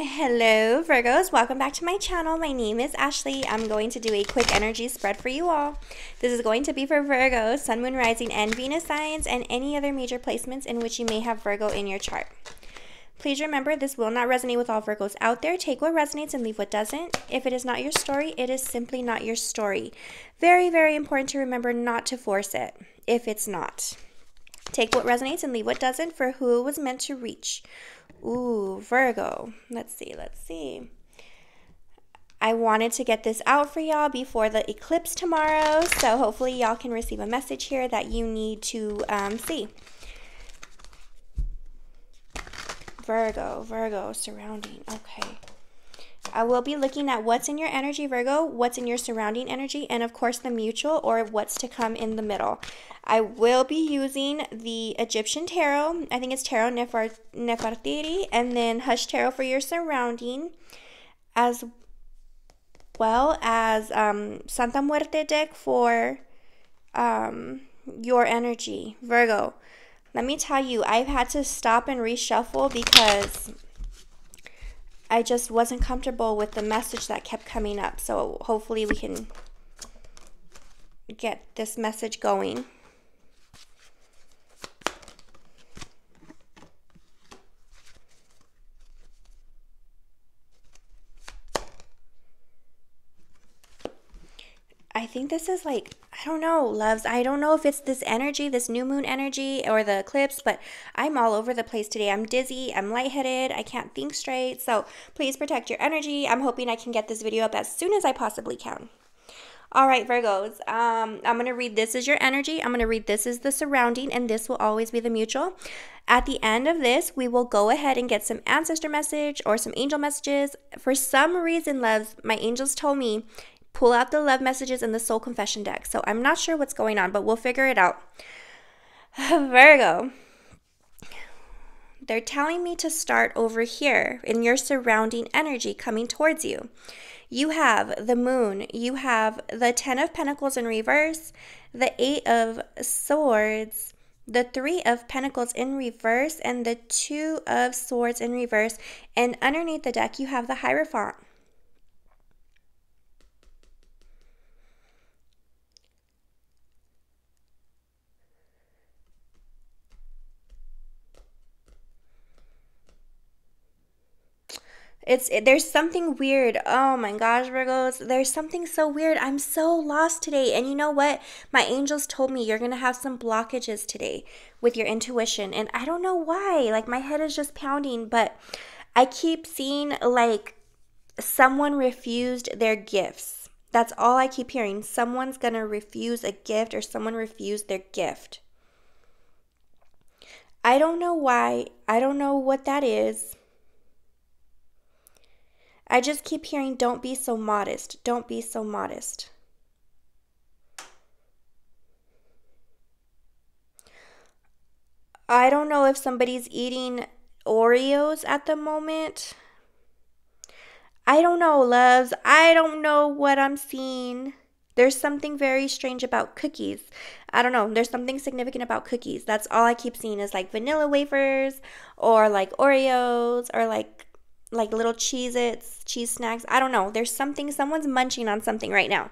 Hello Virgos, welcome back to my channel. My name is Ashley. I'm going to do a quick energy spread for you all. This is going to be for Virgo, Sun, Moon, Rising, and Venus signs, and any other major placements in which you may have Virgo in your chart. Please remember, this will not resonate with all Virgos out there. Take what resonates and leave what doesn't. If it is not your story, it is simply not your story. Very, very important to remember not to force it if it's not. Take what resonates and leave what doesn't for who it was meant to reach. Ooh, Virgo. Let's see. I wanted to get this out for y'all before the eclipse tomorrow, so hopefully y'all can receive a message here that you need to see. Virgo, surrounding. Okay. I will be looking at what's in your energy, Virgo, what's in your surrounding energy, and of course the mutual or what's to come in the middle. I will be using the Egyptian Tarot. I think it's Tarot Nefertiti, and then Hush Tarot for your surrounding, as well as Santa Muerte deck for your energy, Virgo. Let me tell you, I've had to stop and reshuffle because I just wasn't comfortable with the message that kept coming up. So hopefully we can get this message going. I think this is like, I don't know, loves. I don't know if it's this energy, this new moon energy or the eclipse, but I'm all over the place today. I'm dizzy. I'm lightheaded. I can't think straight. So please protect your energy. I'm hoping I can get this video up as soon as I possibly can. All right, Virgos. I'm going to read this as your energy. I'm going to read this as the surrounding, and this will always be the mutual. At the end of this, we will go ahead and get some ancestor message or some angel messages. For some reason, loves, my angels told me, pull out the love messages in the soul confession deck. So I'm not sure what's going on, but we'll figure it out. Virgo, they're telling me to start over here in your surrounding energy coming towards you. You have the moon, you have the 10 of Pentacles in reverse, the 8 of Swords, the 3 of Pentacles in reverse, and the 2 of Swords in reverse. And underneath the deck, you have the Hierophant. There's something weird. Oh my gosh, Virgos. There's something so weird. I'm so lost today. And you know what? My angels told me you're going to have some blockages today with your intuition. And I don't know why. Like, my head is just pounding. But I keep seeing, like, someone refused their gifts. That's all I keep hearing. Someone's going to refuse a gift, or someone refused their gift. I don't know why. I don't know what that is. I just keep hearing, don't be so modest. Don't be so modest. I don't know if somebody's eating Oreos at the moment. I don't know, loves. I don't know what I'm seeing. There's something very strange about cookies. I don't know. There's something significant about cookies. That's all I keep seeing is like vanilla wafers or like Oreos or like little Cheez-Its, cheese snacks. I don't know. There's something, someone's munching on something right now.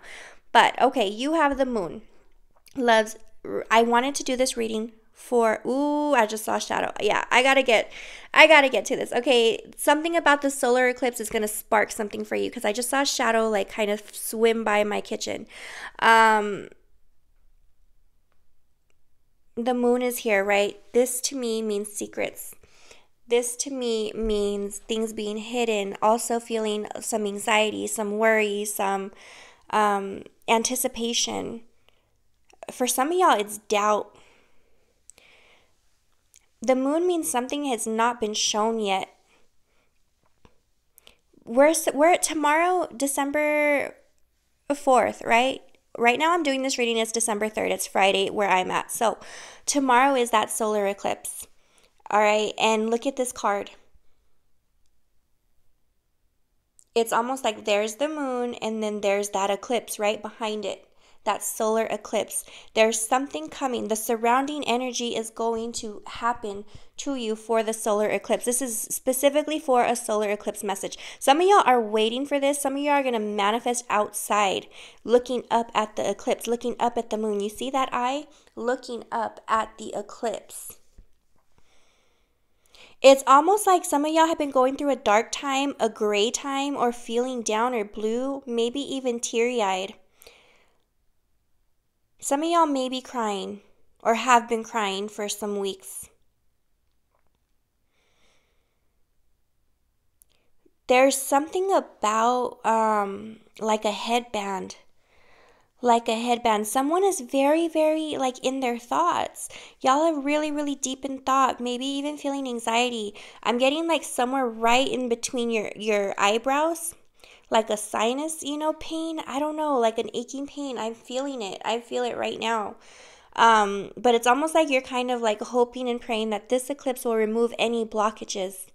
But, okay, you have the moon. Loves, I wanted to do this reading for, ooh, I just saw shadow. Yeah, I gotta get to this. Okay, something about the solar eclipse is going to spark something for you because I just saw shadow like kind of swim by my kitchen. The moon is here, right? This to me means secrets. This to me means things being hidden, also feeling some anxiety, some worry, some anticipation. For some of y'all, it's doubt. The moon means something has not been shown yet. We're at tomorrow, December 4th, right? Right now I'm doing this reading, it's December 3rd. It's Friday where I'm at. So tomorrow is that solar eclipse. All right, and look at this card. It's almost like there's the moon and then there's that eclipse right behind it. that solar eclipse. There's something coming. The surrounding energy is going to happen to you for the solar eclipse. This is specifically for a solar eclipse message. Some of y'all are waiting for this. Some of y'all are going to manifest outside, looking up at the eclipse, looking up at the moon. You see that eye? Looking up at the eclipse. It's almost like some of y'all have been going through a dark time, a gray time, or feeling down or blue, maybe even teary-eyed. Some of y'all may be crying or have been crying for some weeks. There's something about like a headband. Like a headband. Someone is very, very like in their thoughts. Y'all are really, really deep in thought, maybe even feeling anxiety. I'm getting like somewhere right in between your eyebrows. Like a sinus, pain. I don't know, like an aching pain. I'm feeling it. I feel it right now. But it's almost like you're kind of like hoping and praying that this eclipse will remove any blockages.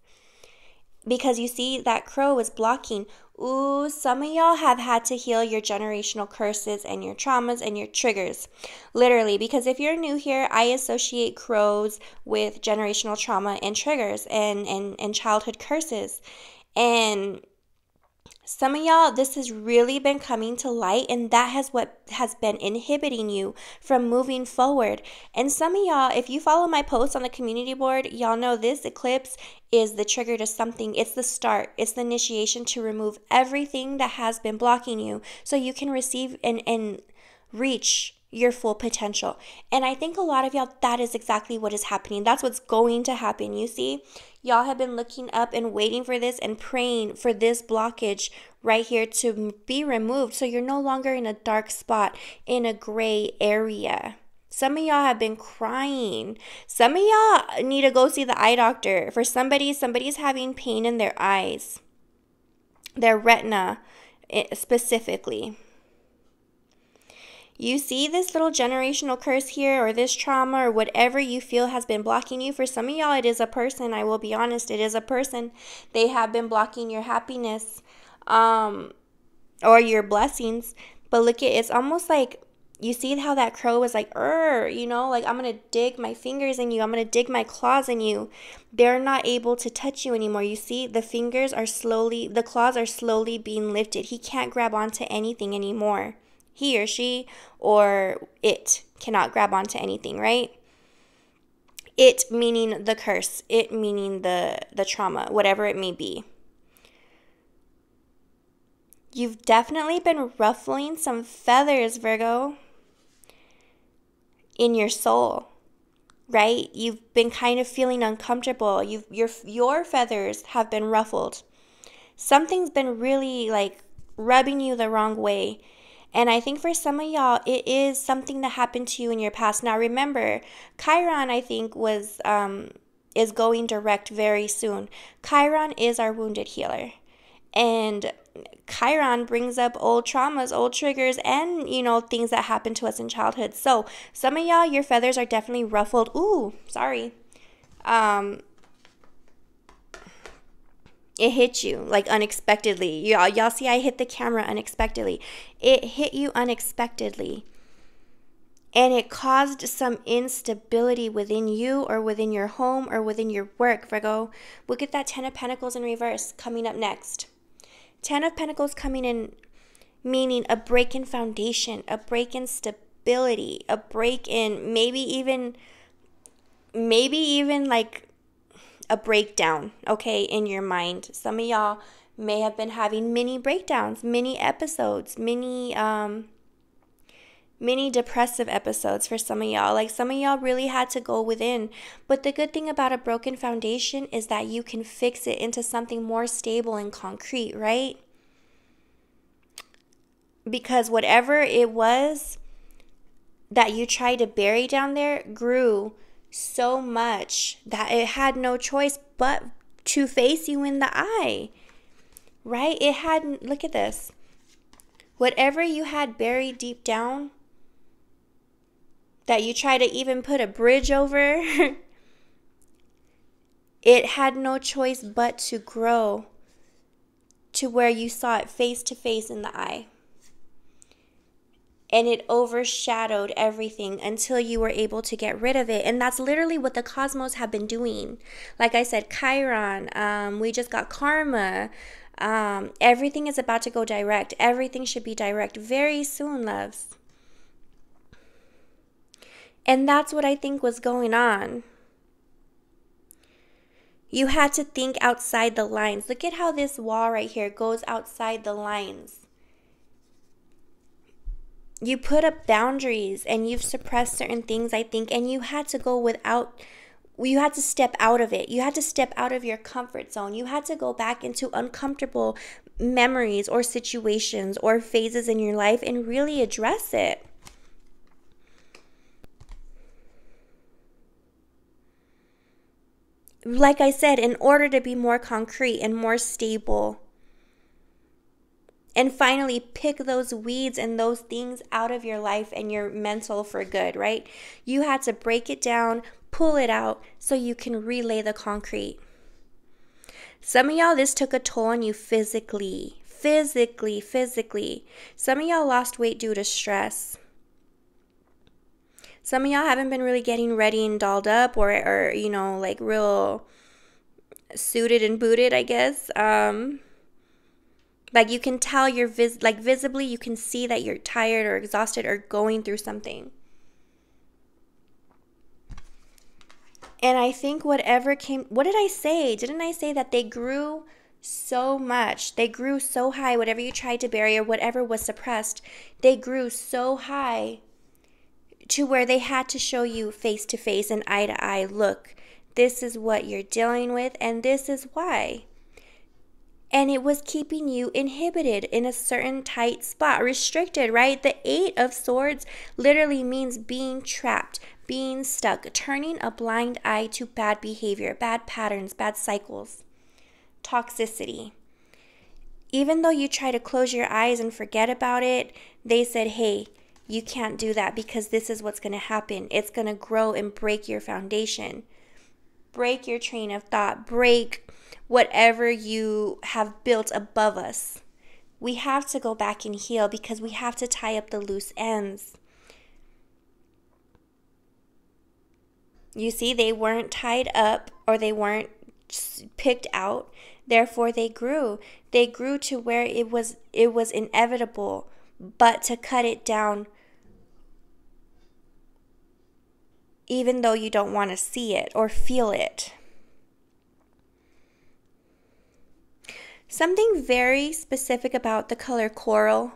Because you see, that crow is blocking. Ooh, some of y'all have had to heal your generational curses and your traumas and your triggers. Literally, because if you're new here, I associate crows with generational trauma and triggers and childhood curses. And some of y'all, this has really been coming to light, and that has what has been inhibiting you from moving forward. And some of y'all, if you follow my posts on the community board, y'all know this eclipse is the trigger to something. It's the start. It's the initiation to remove everything that has been blocking you so you can receive and reach your full potential. And I think a lot of y'all, that is exactly what is happening. That's what's going to happen. You see, y'all have been looking up and waiting for this and praying for this blockage right here to be removed, so you're no longer in a dark spot, in a gray area. Some of y'all have been crying. Some of y'all need to go see the eye doctor. For somebody's having pain in their eyes, their retina specifically. You see this little generational curse here, or this trauma, or whatever you feel has been blocking you. For some of y'all, it is a person. I will be honest, it is a person. They have been blocking your happiness or your blessings. But look, it's almost like, you see how that crow was like, like, I'm going to dig my fingers in you. I'm going to dig my claws in you. They're not able to touch you anymore. You see, the claws are slowly being lifted. He can't grab onto anything anymore. He or she or it cannot grab onto anything, right? It meaning the curse. It meaning the trauma, whatever it may be. You've definitely been ruffling some feathers, Virgo, in your soul, right? You've been kind of feeling uncomfortable. Your feathers have been ruffled. Something's been really like rubbing you the wrong way. And I think for some of y'all, it is something that happened to you in your past. Now, remember, Chiron, I think, is going direct very soon. Chiron is our wounded healer. And Chiron brings up old traumas, old triggers, and, things that happened to us in childhood. So some of y'all, your feathers are definitely ruffled. Ooh, sorry. It hit you like unexpectedly. Y'all see I hit the camera unexpectedly. It hit you unexpectedly. And it caused some instability within you or within your home or within your work, Virgo. Look at that 10 of Pentacles in reverse coming up next. 10 of Pentacles coming in, meaning a break in foundation, a break in stability, a break in maybe even like a breakdown, okay, in your mind. Some of y'all may have been having mini breakdowns, mini episodes, mini depressive episodes for some of y'all. Like, some of y'all really had to go within. But the good thing about a broken foundation is that you can fix it into something more stable and concrete, right? Because whatever it was that you tried to bury down there grew so much that it had no choice but to face you in the eye, right? It had, look at this. Whatever you had buried deep down that you try to even put a bridge over, it had no choice but to grow to where you saw it face to face in the eye. and it overshadowed everything until you were able to get rid of it. And that's literally what the cosmos have been doing. Like I said, Chiron, we just got karma. Everything is about to go direct. Everything should be direct very soon, loves. And that's what I think was going on. You had to think outside the lines. Look at how this wall right here goes outside the lines. You put up boundaries and you've suppressed certain things, I think, and you had to go without, you had to step out of it. You had to step out of your comfort zone. You had to go back into uncomfortable memories or situations or phases in your life and really address it. Like I said, in order to be more concrete and more stable. And finally, pick those weeds and those things out of your life and your mental for good, right? You had to break it down, pull it out so you can relay the concrete. Some of y'all, this took a toll on you physically. Some of y'all lost weight due to stress. Some of y'all haven't been really getting ready and dolled up or you know, like real suited and booted, I guess. Like you can tell you're visibly, you can see that you're tired or exhausted or going through something. And I think whatever came, what did I say? Didn't I say that they grew so much? They grew so high, whatever you tried to bury or whatever was suppressed, they grew so high to where they had to show you face to face and eye to eye. Look, this is what you're dealing with and this is why. And it was keeping you inhibited in a certain tight spot, restricted, right? The 8 of Swords literally means being trapped, being stuck, turning a blind eye to bad behavior, bad patterns, bad cycles, toxicity. Even though you try to close your eyes and forget about it, they said, hey, you can't do that because this is what's going to happen. It's going to grow and break your foundation, break your train of thought, break whatever you have built above us. We have to go back and heal because we have to tie up the loose ends. You see, they weren't tied up or they weren't picked out. Therefore, they grew. They grew to where it was inevitable, but to cut it down, even though you don't want to see it or feel it. Something very specific about the color coral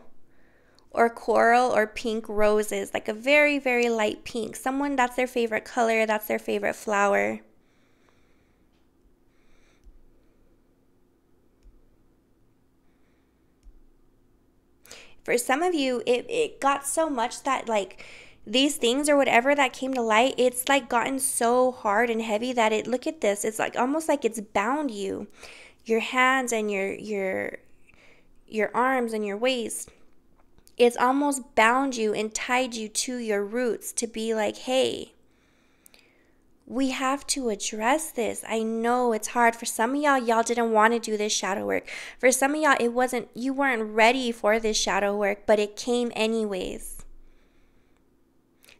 or pink roses, like a very, very light pink. Someone, that's their favorite color, that's their favorite flower. For some of you, it got so much that like these things or whatever that came to light, it's like gotten so hard and heavy that it, look at this, it's like almost like it's bound you. Your hands and your arms and your waist. It's almost bound you and tied you to your roots to be like, hey, we have to address this. I know it's hard. For some of y'all didn't want to do this shadow work. For some of y'all, you weren't ready for this shadow work, but it came anyways.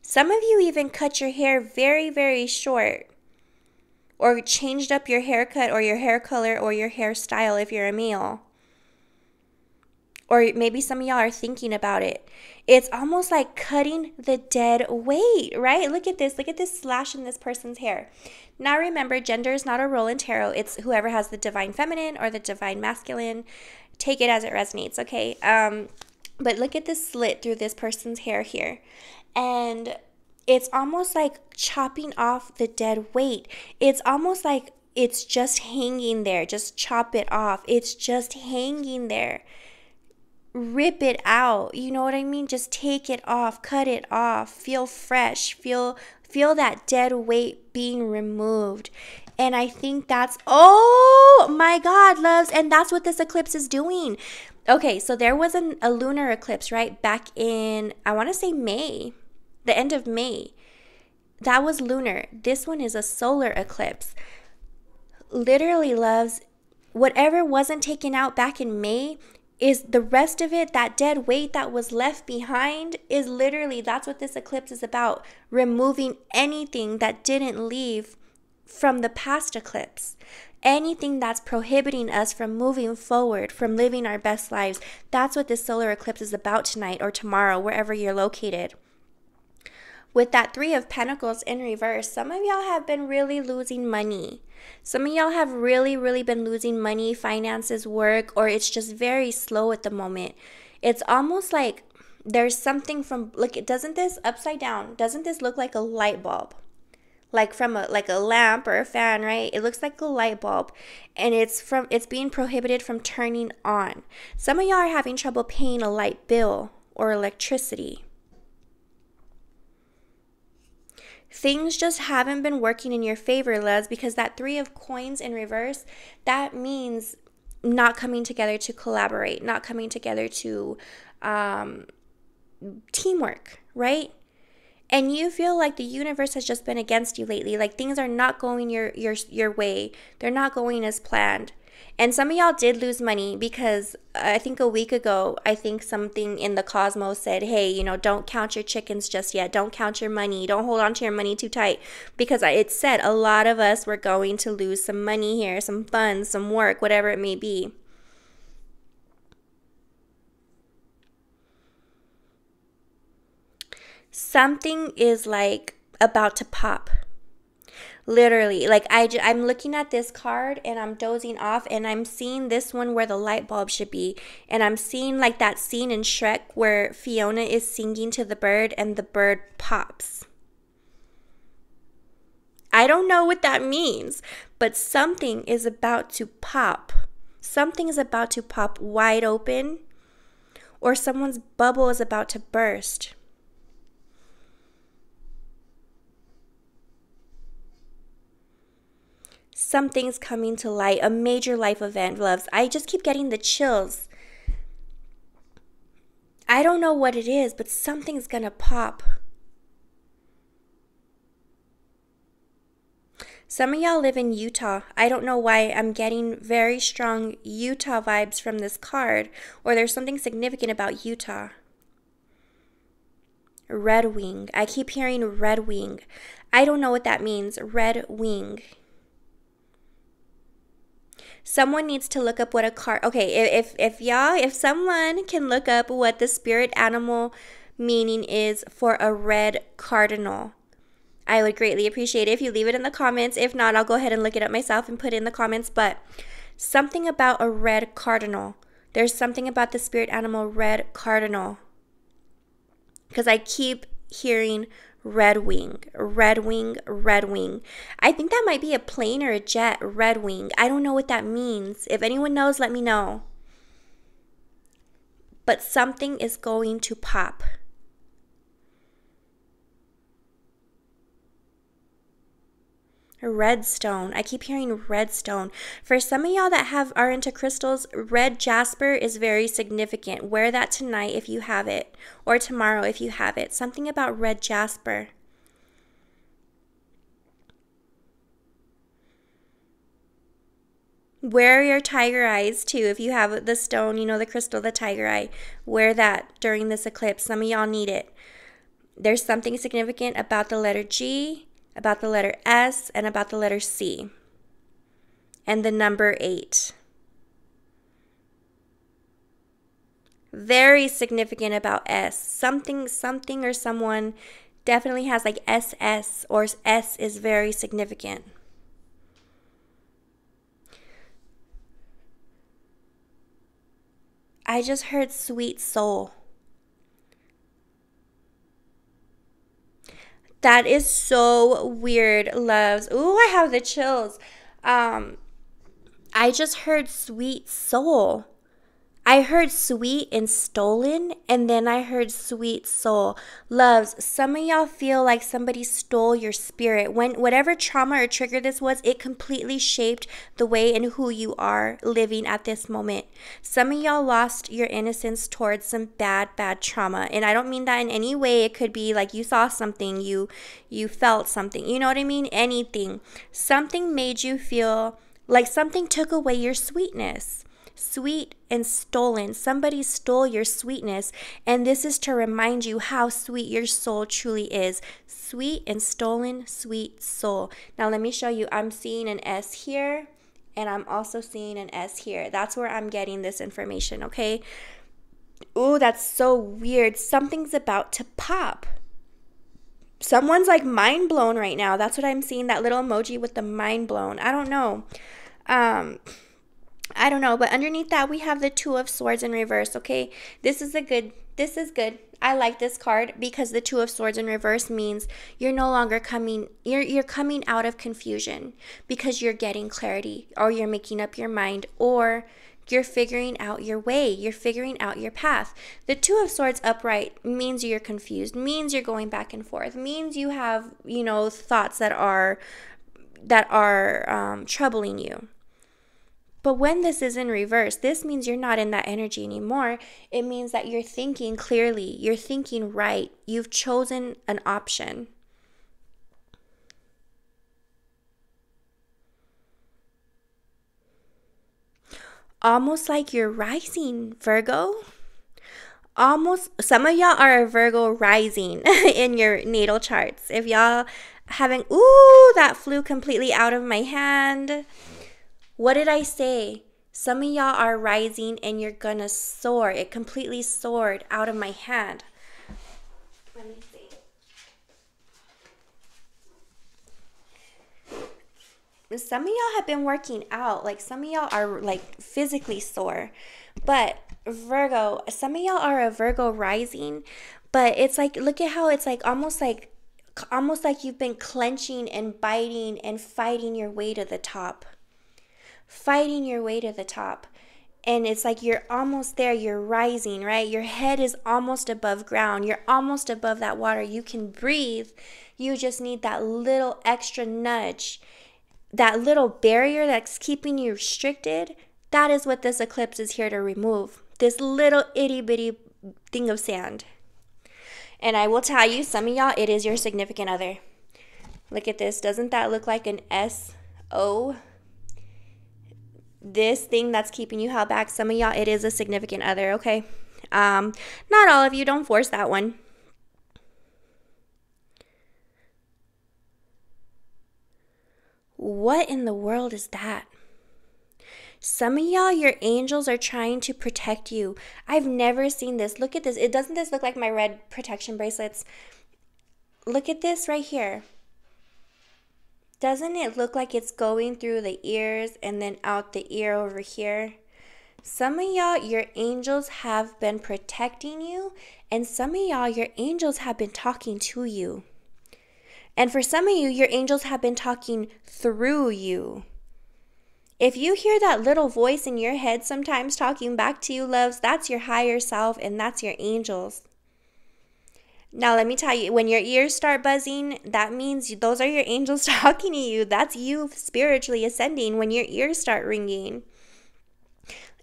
Some of you even cut your hair very, very short. Or changed up your haircut or your hair color or your hairstyle if you're a male. Or maybe some of y'all are thinking about it. It's almost like cutting the dead weight, right? Look at this. Look at this slash in this person's hair. Now remember, gender is not a role in tarot. It's whoever has the divine feminine or the divine masculine. Take it as it resonates, okay? But look at this slit through this person's hair here. And it's almost like chopping off the dead weight. It's almost like it's just hanging there. Just chop it off. It's just hanging there. Rip it out. You know what I mean? Just take it off. Cut it off. Feel fresh. Feel that dead weight being removed. And I think that's, oh my God, loves. And that's what this eclipse is doing. Okay, so there was a lunar eclipse, right? Back in, I want to say May. The end of May. That was lunar. This one is a solar eclipse. Literally, loves, whatever wasn't taken out back in May, is the rest of it, that dead weight that was left behind, is literally, that's what this eclipse is about. Removing anything that didn't leave from the past eclipse. Anything that's prohibiting us from moving forward, from living our best lives. That's what this solar eclipse is about tonight or tomorrow, wherever you're located. With that Three of Pentacles in reverse, some of y'all have been really losing money. Some of y'all have really, really been losing money, finances, work, or it's just very slow at the moment. It's almost like there's something from, look, doesn't this upside down, doesn't this look like a light bulb? Like from a lamp or a fan, right? It looks like a light bulb, and it's being prohibited from turning on. Some of y'all are having trouble paying a light bill or electricity. Things just haven't been working in your favor, loves, because that Three of Coins in reverse, that means not coming together to collaborate, not coming together to teamwork, right? And you feel like the universe has just been against you lately. Like things are not going your way. They're not going as planned. And some of y'all did lose money because I think a week ago, I think something in the cosmos said, hey, you know, don't count your chickens just yet. Don't count your money. Don't hold on to your money too tight. Because it said a lot of us were going to lose some money here, some funds, some work, whatever it may be. Something is like about to pop. Literally, like I'm looking at this card and I'm dozing off and I'm seeing this one where the light bulb should be. And I'm seeing like that scene in Shrek where Fiona is singing to the bird and the bird pops. I don't know what that means, but something is about to pop. Something is about to pop wide open, or someone's bubble is about to burst. Something's coming to light, a major life event, loves. I just keep getting the chills. I don't know what it is, but something's gonna pop. Some of y'all live in Utah. I don't know why I'm getting very strong Utah vibes from this card, or there's something significant about Utah. Red wing. I keep hearing red wing. I don't know what that means. Red wing. Someone needs to look up what a card... Okay, if someone can look up what the spirit animal meaning is for a red cardinal, I would greatly appreciate it if you leave it in the comments. If not, I'll go ahead and look it up myself and put it in the comments. But something about a red cardinal. There's something about the spirit animal red cardinal. Because I keep hearing red wing, red wing, red wing. I think that might be a plane or a jet, red wing. I don't know what that means. If anyone knows, let me know. But something is going to pop. Redstone. I keep hearing redstone. For some of y'all that are into crystals, red jasper is very significant. Wear that tonight if you have it, or tomorrow if you have it. Something about red jasper. Wear your tiger eyes too. If you have the stone, you know, the crystal, the tiger eye, wear that during this eclipse. Some of y'all need it. There's something significant about the letter G, about the letter S, and about the letter C, and the number 8. Very significant about S. Something or someone definitely has like SS, or S is very significant. I just heard sweet soul. That is so weird, loves. Ooh, I have the chills. I just heard sweet soul. I heard sweet and stolen, and then I heard sweet soul. Loves, some of y'all feel like somebody stole your spirit. Whatever trauma or trigger this was, it completely shaped the way and who you are living at this moment. Some of y'all lost your innocence towards some bad trauma. And I don't mean that in any way. It could be like you saw something, you felt something. You know what I mean? Anything. Something made you feel like something took away your sweetness. Sweet and stolen. Somebody stole your sweetness, and this is to remind you how sweet your soul truly is. Sweet and stolen, sweet soul. Now let me show you. I'm seeing an S here, and I'm also seeing an S here. That's where I'm getting this information, okay? Ooh, that's so weird. Something's about to pop. Someone's like mind blown right now. That's what I'm seeing, that little emoji with the mind blown. I don't know. I don't know, but underneath that we have the Two of Swords in reverse, okay? This is good. I like this card because the Two of Swords in reverse means you're no longer you're coming out of confusion because you're getting clarity, or you're making up your mind, or you're figuring out your way. You're figuring out your path. The Two of Swords upright means you're confused, means you're going back and forth, means you have, thoughts that are troubling you. But when this is in reverse, this means you're not in that energy anymore. It means that you're thinking clearly. You're thinking right. You've chosen an option. Almost like you're rising, Virgo. Almost, some of y'all are a Virgo rising in your natal charts. If y'all haven't, that flew completely out of my hand. What did I say? Some of y'all are rising and you're gonna soar. It completely soared out of my hand. Let me see. Some of y'all have been working out. Like, some of y'all are like physically sore. But Virgo, some of y'all are a Virgo rising. But it's like, look at how it's like almost like you've been clenching and biting and fighting your way to the top. Fighting your way to the top. And it's like you're almost there. You're rising, right? Your head is almost above ground. You're almost above that water. You can breathe. You just need that little extra nudge. That little barrier that's keeping you restricted. That is what this eclipse is here to remove. This little itty bitty thing of sand. And I will tell you, some of y'all, it is your significant other. Look at this. Doesn't that look like an S-O? This thing that's keeping you held back, some of y'all, it is a significant other, okay? Not all of you. Don't force that one. What in the world is that? Some of y'all, your angels are trying to protect you. I've never seen this. Look at this. Doesn't this look like my red protection bracelets? Look at this right here. Doesn't it look like it's going through the ears and then out the ear over here? Some of y'all, your angels have been protecting you, and some of y'all, your angels have been talking to you. And for some of you, your angels have been talking through you. If you hear that little voice in your head sometimes talking back to you, loves, that's your higher self, and that's your angels. Now, let me tell you, when your ears start buzzing, that means those are your angels talking to you. That's you spiritually ascending when your ears start ringing.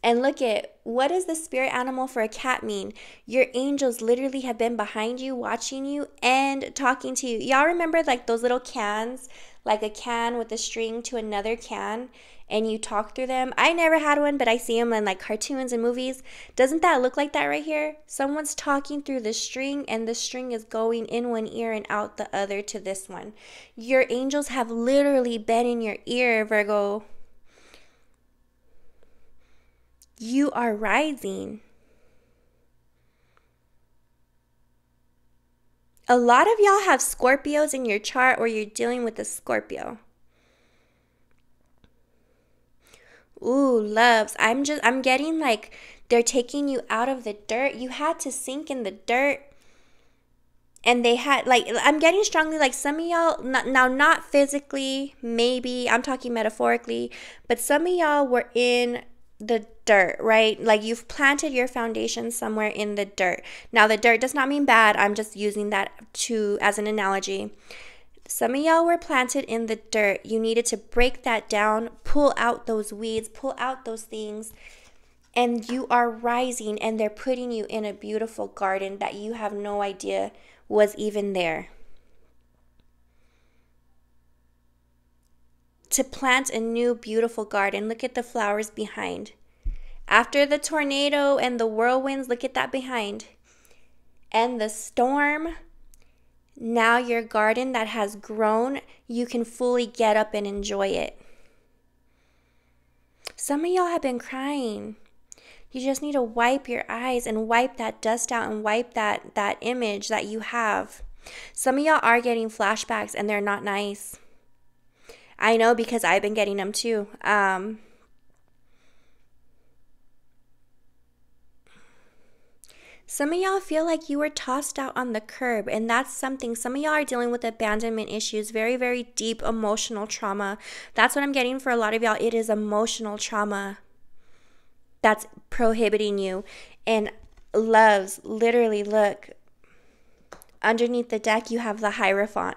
And look at, what does the spirit animal for a cat mean? Your angels literally have been behind you, watching you, and talking to you. Y'all remember like those little cans, like a can with a string to another can, and you talk through them? I never had one, but I see them in like cartoons and movies. Doesn't that look like that right here? Someone's talking through the string, and the string is going in one ear and out the other to this one. Your angels have literally been in your ear, Virgo. You are rising. A lot of y'all have Scorpios in your chart, or you're dealing with a Scorpio. Ooh, loves. I'm getting like they're taking you out of the dirt. You had to sink in the dirt. And they had, like, I'm getting strongly, like, some of y'all, not physically, maybe, I'm talking metaphorically, but some of y'all were in the dirt, right? Like, you've planted your foundation somewhere in the dirt. Now, the dirt does not mean bad. I'm just using that as an analogy. Some of y'all were planted in the dirt. You needed to break that down, pull out those weeds, pull out those things, and you are rising, and they're putting you in a beautiful garden that you have no idea was even there. To plant a new beautiful garden. Look at the flowers behind. After the tornado and the whirlwinds, look at that behind, and the storm, now your garden that has grown, you can fully get up and enjoy it. Some of y'all have been crying. You just need to wipe your eyes and wipe that dust out and wipe that image that you have. Some of y'all are getting flashbacks and they're not nice. I know because I've been getting them too. Some of y'all feel like you were tossed out on the curb, and that's something. Some of y'all are dealing with abandonment issues, very, very deep emotional trauma. That's what I'm getting for a lot of y'all. It is emotional trauma that's prohibiting you. And loves, literally, look, underneath the deck, you have the Hierophant.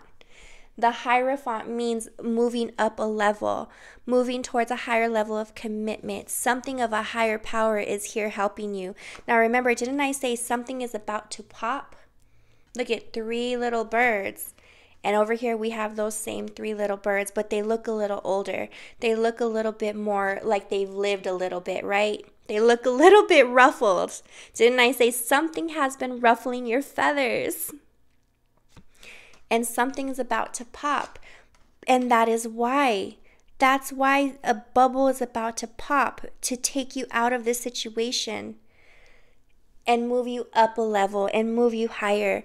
The Hierophant means moving up a level, moving towards a higher level of commitment. Something of a higher power is here helping you. Now remember, didn't I say something is about to pop? Look at 3 little birds. And over here we have those same 3 little birds, but they look a little older. They look a little bit more like they've lived a little bit, right? They look a little bit ruffled. Didn't I say something has been ruffling your feathers? And something's about to pop. And that is why. That's why a bubble is about to pop, to take you out of this situation and move you up a level and move you higher,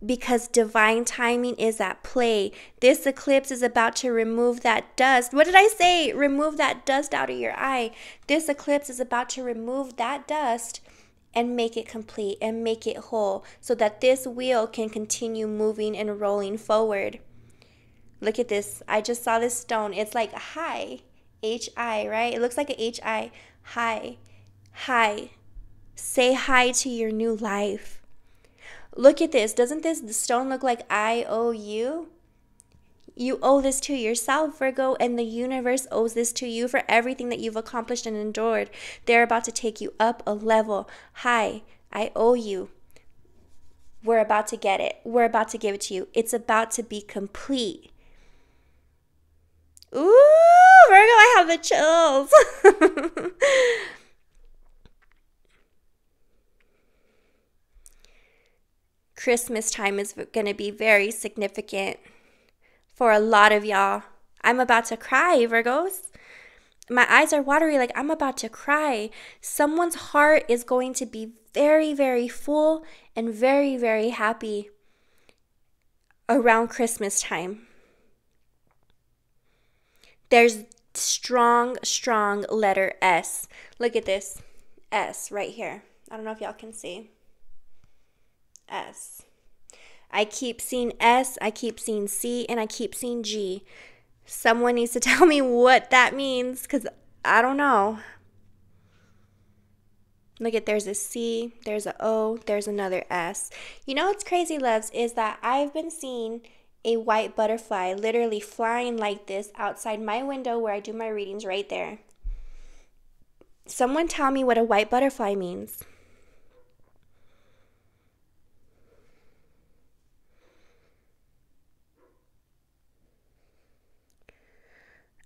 because divine timing is at play. This eclipse is about to remove that dust. What did I say? Remove that dust out of your eye. This eclipse is about to remove that dust and make it complete and make it whole, so that this wheel can continue moving and rolling forward. Look at this. I just saw this stone. It's like hi, H-I, right? It looks like a H-I. Hi. Hi. Say hi to your new life. Look at this. Doesn't this stone look like I owe you? You owe this to yourself, Virgo, and the universe owes this to you for everything that you've accomplished and endured. They're about to take you up a level. Hi, I owe you. We're about to get it. We're about to give it to you. It's about to be complete. Ooh, Virgo, I have the chills. Christmas time is going to be very significant for a lot of y'all. I'm about to cry, Virgos. My eyes are watery, like I'm about to cry. Someone's heart is going to be very, very full and very, very happy around Christmas time. There's strong, strong letter S. Look at this. S right here. I don't know if y'all can see. S. I keep seeing S, I keep seeing C, and I keep seeing G. Someone needs to tell me what that means, because I don't know. Look at, there's a C, there's a O, there's another S. You know what's crazy, loves, is that I've been seeing a white butterfly literally flying like this outside my window where I do my readings right there. Someone tell me what a white butterfly means.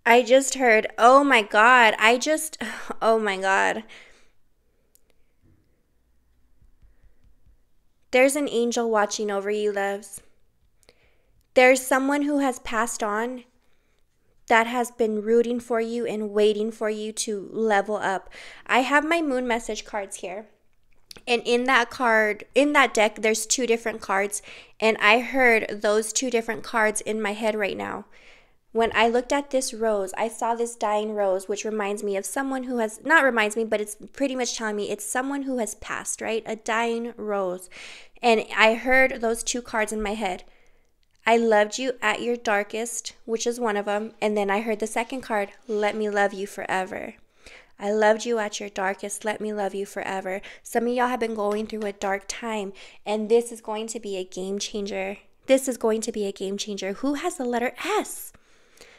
I just heard, oh my God, oh my God. There's an angel watching over you, loves. There's someone who has passed on that has been rooting for you and waiting for you to level up. I have my moon message cards here. And in that deck, there's 2 different cards. And I heard those 2 different cards in my head right now. When I looked at this rose, I saw this dying rose, which reminds me of someone who has, not reminds me, but it's pretty much telling me it's someone who has passed, right? A dying rose. And I heard those 2 cards in my head. I loved you at your darkest, which is one of them. And then I heard the second card, let me love you forever. I loved you at your darkest. Let me love you forever. Some of y'all have been going through a dark time, and this is going to be a game changer. This is going to be a game changer. Who has the letter S?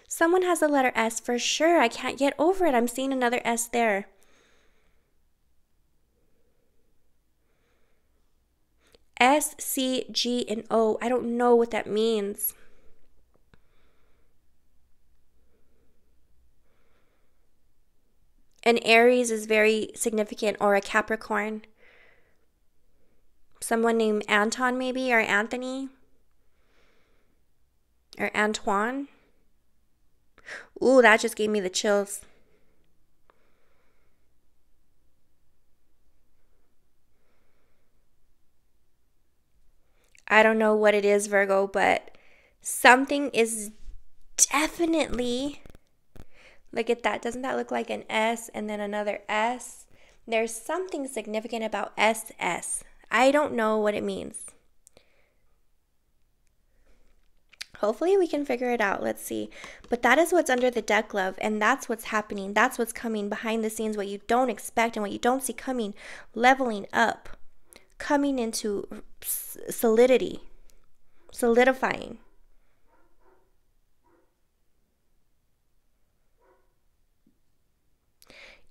Someone has the letter S for sure. I can't get over it. I'm seeing another S there. S, C, G, and O. I don't know what that means. An Aries is very significant, or a Capricorn. Someone named Anton, maybe, or Anthony, or Antoine. Ooh, that just gave me the chills. I don't know what it is, Virgo, but something is definitely, look at that. Doesn't that look like an S and then another S? There's something significant about SS. I don't know what it means. Hopefully we can figure it out. Let's see. But that is what's under the deck, love, and that's what's happening. That's what's coming behind the scenes, what you don't expect and what you don't see coming, leveling up, coming into solidity, solidifying.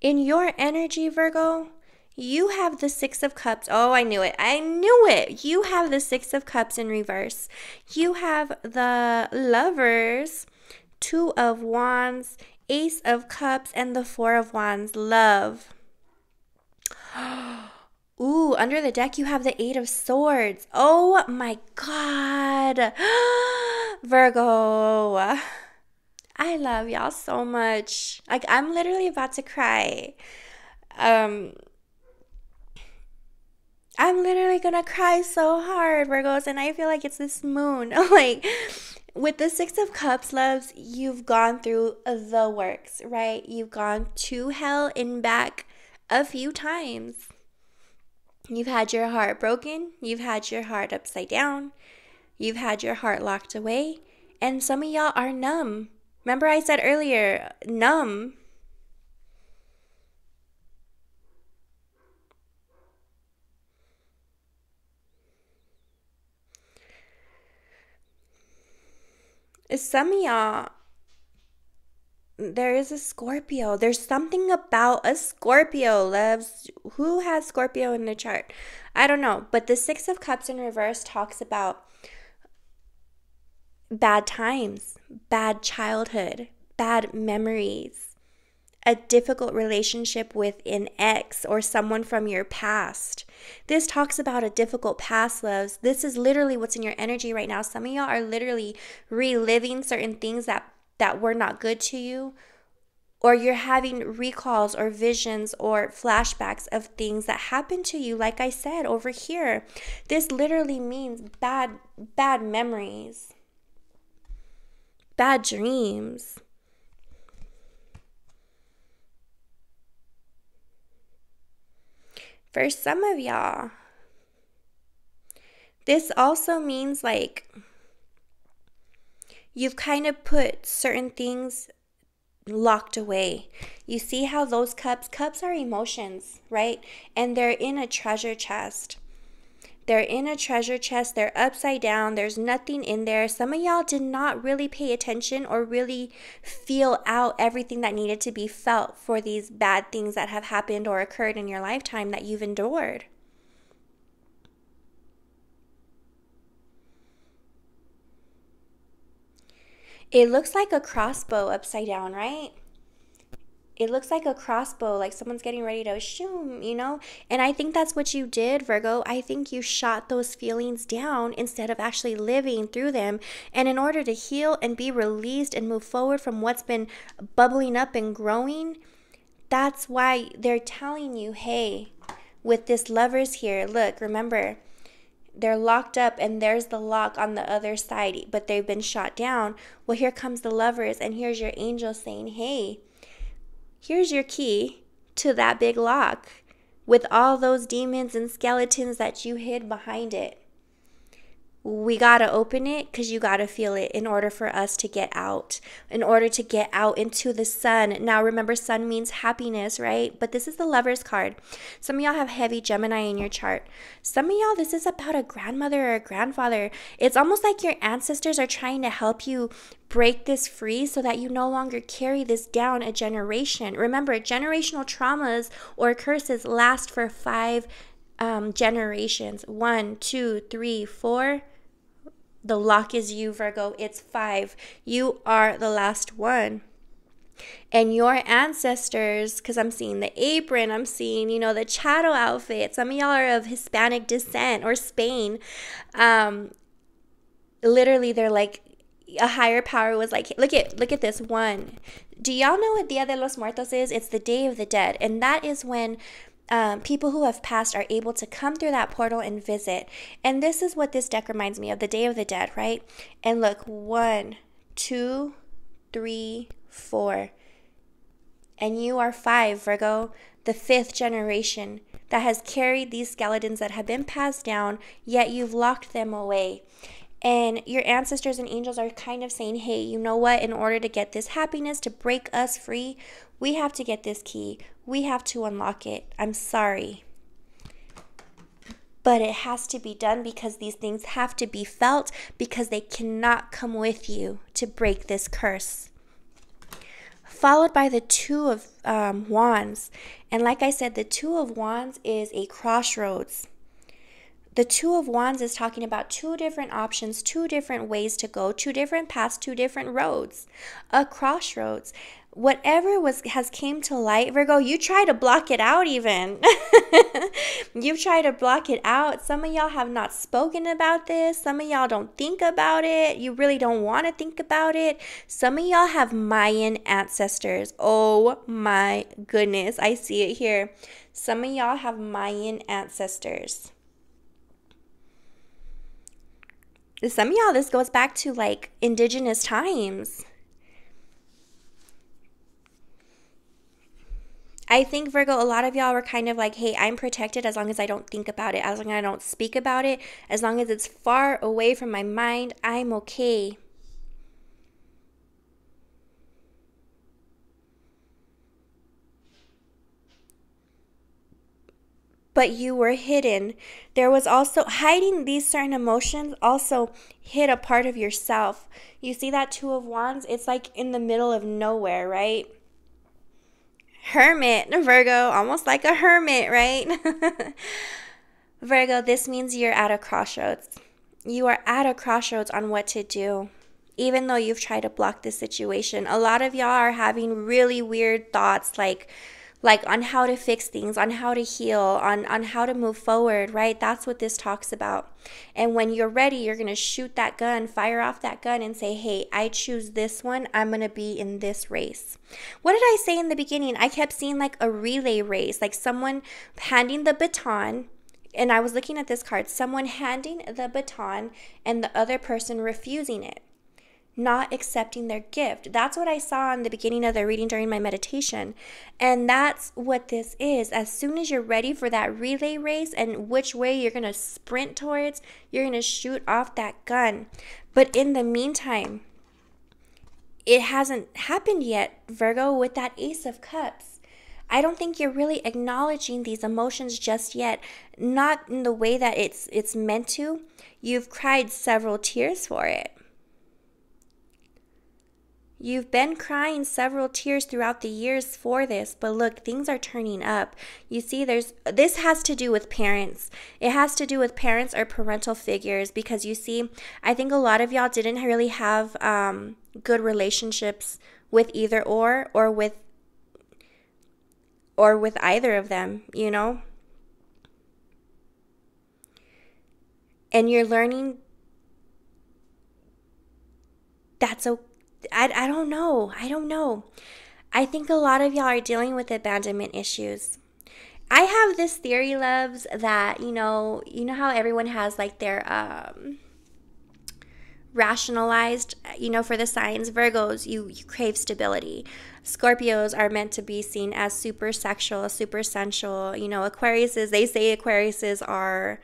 In your energy, Virgo, you have the Six of Cups. Oh, I knew it. I knew it. You have the Six of Cups in reverse. You have the Lovers, Two of Wands, Ace of Cups, and the Four of Wands. Love. Ooh, under the deck, you have the Eight of Swords. Oh my God. Virgo. I love y'all so much. Like, I'm literally about to cry. I'm literally gonna cry so hard, Virgos, and I feel like it's this moon. Like, with the Six of Cups, loves, you've gone through the works, right? You've gone to hell and back a few times. You've had your heart broken. You've had your heart upside down. You've had your heart locked away. And some of y'all are numb. Remember I said earlier, numb. Some of y'all, there is a Scorpio. There's something about a Scorpio, loves. Who has Scorpio in the chart? I don't know. But the Six of Cups in reverse talks about bad times, bad childhood, bad memories, a difficult relationship with an ex or someone from your past. This talks about a difficult past, loves. This is literally what's in your energy right now. Some of y'all are literally reliving certain things that were not good to you, or you're having recalls or visions or flashbacks of things that happened to you. Like I said over here, this literally means bad memories, bad dreams. For some of y'all, this also means like you've kind of put certain things locked away. You see how those cups are emotions, right? And they're in a treasure chest. They're in a treasure chest. They're upside down. There's nothing in there. Some of y'all did not really pay attention or really feel out everything that needed to be felt for these bad things that have happened or occurred in your lifetime that you've endured. It looks like a crossbow upside down, right? It looks like a crossbow, like someone's getting ready to shoot, you know? And I think that's what you did, Virgo. I think you shot those feelings down instead of actually living through them. And in order to heal and be released and move forward from what's been bubbling up and growing, that's why they're telling you, hey, with this Lovers here, look, remember, they're locked up and there's the lock on the other side, but they've been shot down. Well, here comes the Lovers, and here's your angel saying, hey, here's your key to that big lock with all those demons and skeletons that you hid behind it. We got to open it because you got to feel it in order for us to get out, in order to get out into the sun. Now, remember, sun means happiness, right? But this is the Lovers card. Some of y'all have heavy Gemini in your chart. Some of y'all, this is about a grandmother or a grandfather. It's almost like your ancestors are trying to help you break this free so that you no longer carry this down a generation. Remember, generational traumas or curses last for 5 generations. 1, 2, 3, 4. The lock is you, Virgo. It's 5. You are the last one. And your ancestors, because I'm seeing the apron, I'm seeing, the chattel outfit. Some of y'all are of Hispanic descent or Spain. Literally, they're like, a higher power was like, look at this one. Do y'all know what Dia de los Muertos is? It's the Day of the Dead. And that is when people who have passed are able to come through that portal and visit. And this is what this deck reminds me of, the Day of the Dead, right? And look, 1, 2, 3, 4. And you are 5, Virgo, the 5th generation that has carried these skeletons that have been passed down, yet you've locked them away. And your ancestors and angels are kind of saying, hey, you know what? In order to get this happiness, to break us free, we have to get this key. We have to unlock it. I'm sorry. But it has to be done because these things have to be felt, because they cannot come with you to break this curse. Followed by the 2 of Wands. And like I said, the 2 of Wands is a crossroads. The 2 of Wands is talking about 2 different options, 2 different ways to go, 2 different paths, 2 different roads. A crossroads. Whatever has came to light, Virgo, you try to block it out even. You've tried to block it out. Some of y'all have not spoken about this. Some of y'all don't think about it. You really don't want to think about it. Some of y'all have Mayan ancestors. Oh my goodness. I see it here. Some of y'all have Mayan ancestors. Some of y'all, this goes back to like indigenous times. I think, Virgo, a lot of y'all were kind of like, hey, I'm protected as long as I don't think about it, as long as I don't speak about it, as long as it's far away from my mind, I'm okay. But you were hidden. There was also hiding these certain emotions, also hid a part of yourself. You see that 2 of Wands? It's like in the middle of nowhere, right? Hermit, Virgo, almost like a hermit, right? Virgo, this means you're at a crossroads. You are at a crossroads on what to do. Even though you've tried to block this situation, a lot of y'all are having really weird thoughts like on how to fix things, on how to heal, on how to move forward, right? That's what this talks about. And when you're ready, you're going to shoot that gun, fire off that gun and say, hey, I choose this one. I'm going to be in this race. What did I say in the beginning? I kept seeing like a relay race, like someone handing the baton. And I was looking at this card, someone handing the baton and the other person refusing it, not accepting their gift. That's what I saw in the beginning of the reading during my meditation. And that's what this is. As soon as you're ready for that relay race and which way you're going to sprint towards, you're going to shoot off that gun. But in the meantime, it hasn't happened yet, Virgo, with that Ace of Cups. I don't think you're really acknowledging these emotions just yet. Not in the way that it's meant to. You've cried several tears for it. You've been crying several tears throughout the years for this, but look, things are turning up. You see, this has to do with parents. It has to do with parents or parental figures, because you see, I think a lot of y'all didn't really have good relationships with either or with either of them, you know? And you're learning that's okay. I don't know. I think a lot of y'all are dealing with abandonment issues. I have this theory, loves, that, you know how everyone has like their rationalized, for the signs. Virgos, you crave stability. Scorpios are meant to be seen as super sexual, super sensual. Aquariuses, they say Aquariuses are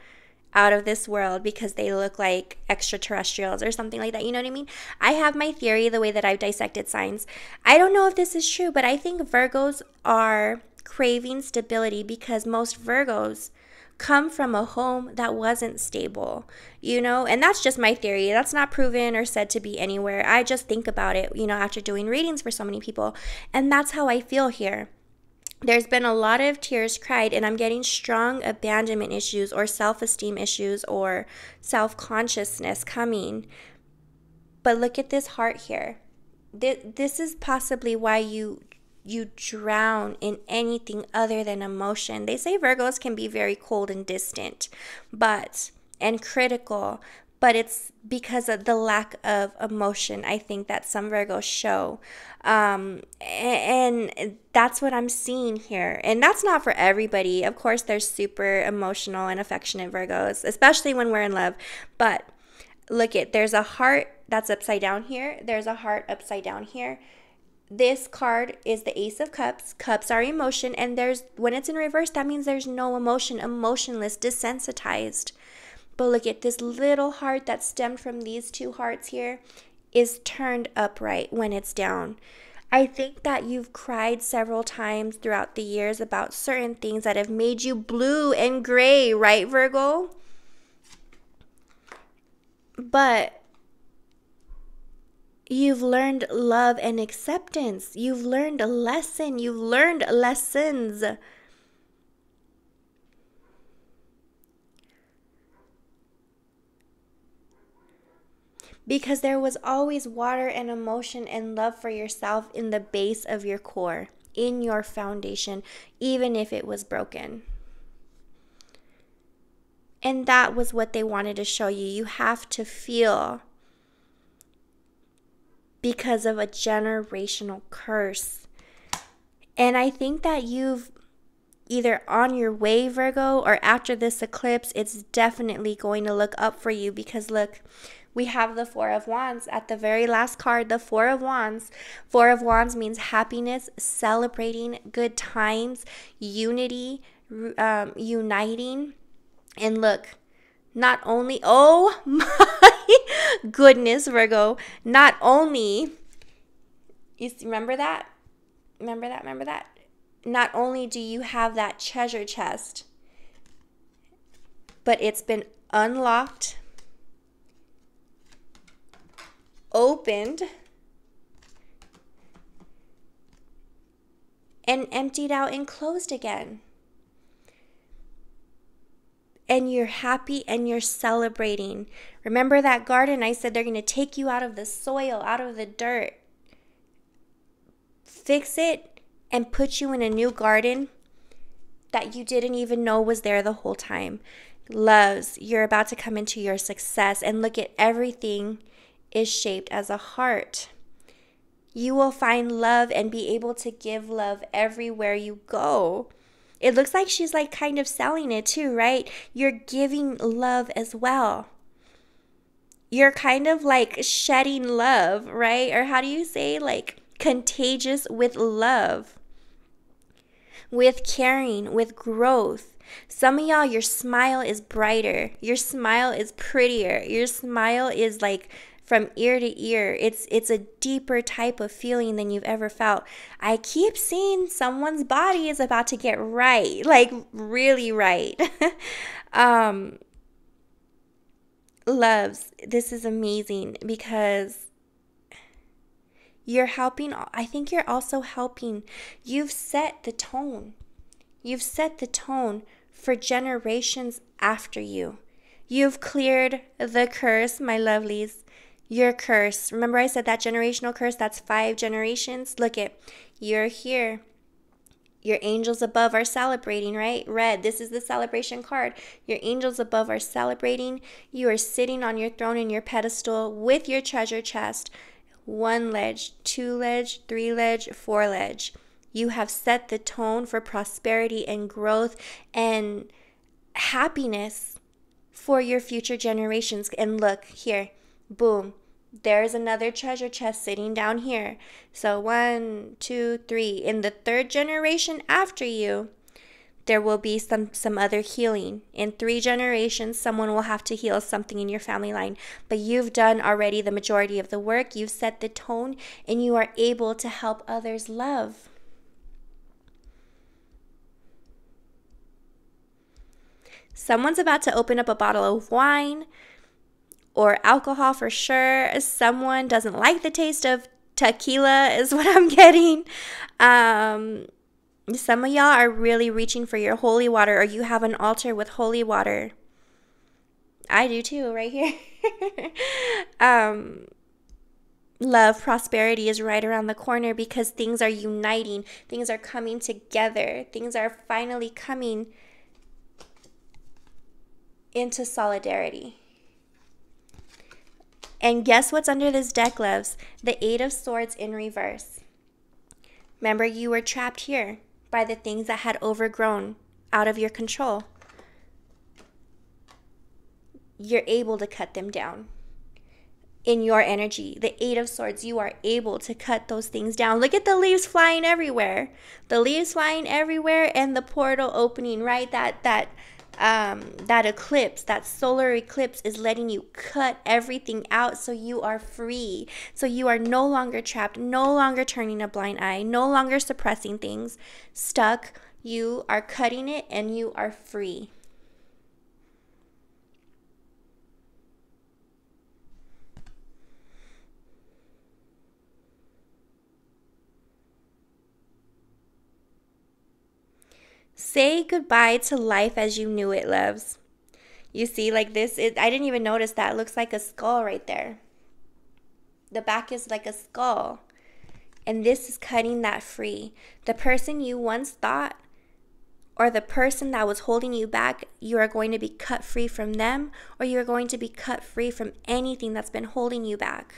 out of this world because they look like extraterrestrials or something like that. You know what I mean? I have my theory, the way that I've dissected signs. I don't know if this is true, but I think Virgos are craving stability because most Virgos come from a home that wasn't stable, and that's just my theory. That's not proven or said to be anywhere. I just think about it, after doing readings for so many people, and that's how I feel here. There's been a lot of tears cried, and I'm getting strong abandonment issues or self-esteem issues or self-consciousness coming. But look at this heart here. This is possibly why you drown in anything other than emotion. They say Virgos can be very cold and distant, and critical, but it's because of the lack of emotion, I think, that some Virgos show. And that's what I'm seeing here. And that's not for everybody. Of course, there's super emotional and affectionate Virgos, especially when we're in love. But look there's a heart that's upside down here. There's a heart upside down here. This card is the Ace of Cups. Cups are emotion, and when it's in reverse, that means there's no emotion, emotionless, desensitized. But look at this little heart that stemmed from these two hearts here is turned upright when it's down. I think that you've cried several times throughout the years about certain things that have made you blue and gray, right, Virgo? But you've learned love and acceptance. You've learned a lesson. You've learned lessons. Because there was always water and emotion and love for yourself in the base of your core, in your foundation, even if it was broken. And that was what they wanted to show you. You have to feel, because of a generational curse. And I think that you've either on your way, Virgo, or after this eclipse, it's definitely going to look up for you, because look, we have the Four of Wands at the very last card, the Four of Wands. Four of Wands means happiness, celebrating, good times, unity, uniting. And look, not only, oh my goodness, Virgo, not only, remember that? Remember that? Not only do you have that treasure chest, but it's been unlocked, opened, and emptied out and closed again. And you're happy and you're celebrating. Remember that garden? I said they're going to take you out of the soil, out of the dirt, fix it, and put you in a new garden that you didn't even know was there the whole time. Loves, you're about to come into your success. And look at everything is shaped as a heart. You will find love and be able to give love everywhere you go. It looks like she's like kind of selling it too, right? You're giving love as well. You're kind of like shedding love, right? Or how do you say, like contagious with love, with caring, with growth. Some of y'all, your smile is brighter. Your smile is prettier. Your smile is like from ear to ear. It's a deeper type of feeling than you've ever felt. I keep seeing someone's body is about to get right, like really right. Loves, this is amazing because you're helping. I think you're also helping. You've set the tone. You've set the tone for generations after you. You've cleared the curse, my lovelies. Your curse. Remember I said that generational curse, that's 5 generations? Look it. You're here. Your angels above are celebrating, right? Red, this is the celebration card. Your angels above are celebrating. You are sitting on your throne in your pedestal with your treasure chest. 1 ledge, 2 ledge, 3 ledge, 4 ledge. You have set the tone for prosperity and growth and happiness for your future generations. And look here, boom. There's another treasure chest sitting down here. So 1, 2, 3. In the 3rd generation after you, there will be some other healing. In 3 generations, someone will have to heal something in your family line. But you've done already the majority of the work. You've set the tone, and you are able to help others love. Someone's about to open up a bottle of wine or alcohol for sure. Someone doesn't like the taste of tequila is what I'm getting. Some of y'all are really reaching for your holy water, or you have an altar with holy water. I do too, right here. love, prosperity is right around the corner because things are uniting, things are coming together, things are finally coming into solidarity. And guess what's under this deck, loves? The Eight of Swords in reverse. Remember, you were trapped here by the things that had overgrown out of your control. You're able to cut them down. In your energy, the Eight of Swords, you are able to cut those things down. Look at the leaves flying everywhere. The leaves flying everywhere and the portal opening, right? That eclipse, that solar eclipse is letting you cut everything out so you are free. So you are no longer trapped, no longer turning a blind eye, no longer suppressing things, stuck. You are cutting it and you are free. Say goodbye to life as you knew it, loves. You see, like this, I didn't even notice that. It looks like a skull right there. The back is like a skull. And this is cutting that free. The person you once thought, or the person that was holding you back, you are going to be cut free from them, or you are going to be cut free from anything that's been holding you back.